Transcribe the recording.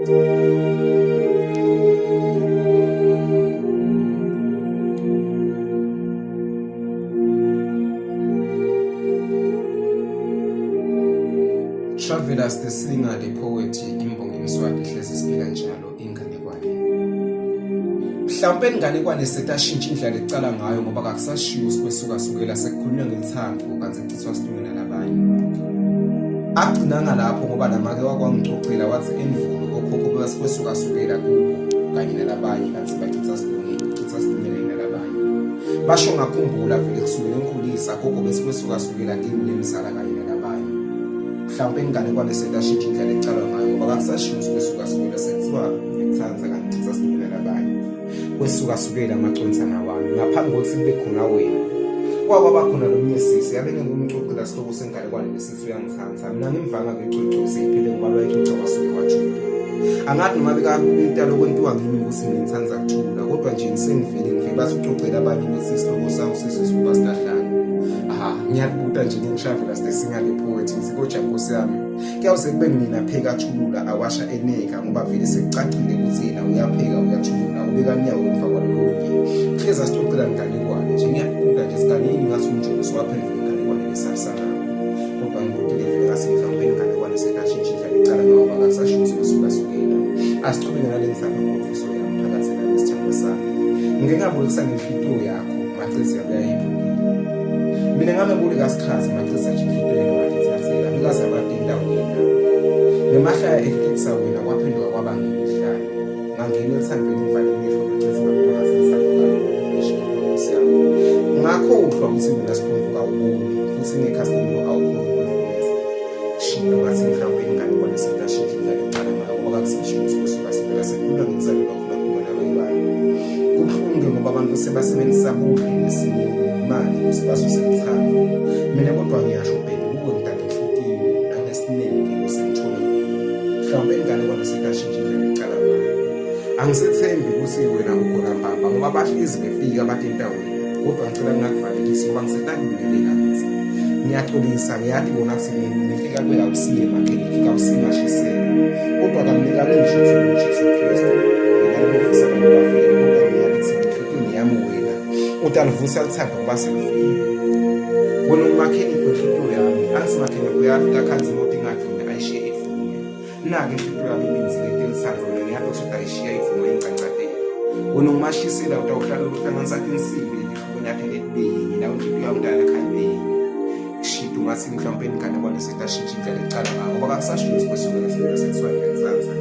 Travelers the singer, the poet, imbongi Mswati hlezi siphila njalo inganekwane. Mhlawumbe inganekwane setashintsha indlela ecala ngayo ngoba kakusashiwo sikwesuka sukela sekukhulunywa ngelithando kanti kucithwa sihlungene nabanye. Agcinanga lapho ngoba namake wakwangicocela wathi endvulo kokhokho besikwesuka sukela kubo kanye nalabanye kanti bacitha sihlungene nalabanye. Basho ngakhumbula vele kusukela enkulisa gogo besikwesuka sukela kimi nemzala kanye nalabanye. Mhlawumbe inganekwane setashintsha indlela ecala ngayo ngoba kakusashiwo sikwesuka sukela sekuthiwa ngikuthanda kanti kucitha sihlungene nabanye. Kwesuka sukela amacontsana wami ngaphambi kokuthi kube khona wena kwaba khona lomnye sisi yabe ngumcocela sihloko senganekwane besithi uyangithanda mina ngimvanga ngecocela seyiphele ngoba lwayicocela wasuke wajula angathi noma bekabintalo kwentiwa ngimi ukuthi ngithanda kuthula kodwa nje ngisengivile bathi ucocela abanye ukuthi isihloko sawo sisisuba silahlana ngiyabuta nje ngishavela sisinga le poet ngisikoja Nkosi yami kuyawuse kube mina pheka thulula awasha eneka ngoba vele sekucacile ukuthi yena uyapheka uyathulula ubeka nyawo emva kwalolonke hleza sicocela inganekwane nje ngiyabuta nje sikanini ngathi umjolo siwaphendula inganekwane lesabisana kodwa ngibudile vele ngasemhlawumbe inganekwane setashintsha indlela ecala ngoba kakusashiwo sukela asichubeke nalensana ngokuso yami phakathi nesithando sami ngingabulisa ngenhlitiyo yakho macizi yabe yayiphukile mina ngamebuli kasikhathi macizi nje inhlitiyo yethathela bikaze abatinda wena ngemahlaya ehlekisa wena kwaphenduka kwaba ngimihlaya ngangena ethandweni ngivale ngisho macizi ngakubona sesakho Nkosi yami ngakho uhlwa ukuthi mina siphumbuka ubuni futhi nekhasini awukhona ukufuza shinto ngathi mhlawumbe inganekwane setashintsha indlela ecala ngayo ngoba kakusashiwo sikusuka sibela sekulula ngizalelwa khona kubona abayibani kubuhlungu ngoba abantu sebasebenzisa buhle nesinye imali ukuthi basuse uthando mina kodwa ngiyasho bheki kuwe ngidade inhlitiyo nangesineke usengithole mhlawumbe inganekwane setashintsha indlela ecala ngayo angisethembi ukuthi wena ukhona mbamba ngoba bahlezi befika abatinta wena kodwa ngicela ngingakuvalelisi ngoba ngisetakubingelela kathi ngiyaxolisa ngiyathi bona kusenefika kube awusiye emakheli awusingashisela kodwa kamnikani ngisho uJesu Kristu ngiyabefisa abantu bafike kodwa ngiyathi inhlitiyo yami wena utalivusa lithanda ngoba selifile wena umakheni kwinhlitiyo yami angithi makheni uyafika khanzi imoto ingagcina ayishiye ivume nake inhlitiyo yami ibenzile lithanda wena ngiyathi ukuthi ayishiya ivume ingancadela wena ungashisela utawuhlala uhlanganisa insimbi lihlukene yakhe letibeyini la inhlitiyo yami ndala khali ngathi mhlawumbe inganekwane setashintsha indlela ecala ngayo ngoba kakusashiwo sikwesuka sekuthiwa ngiyathatha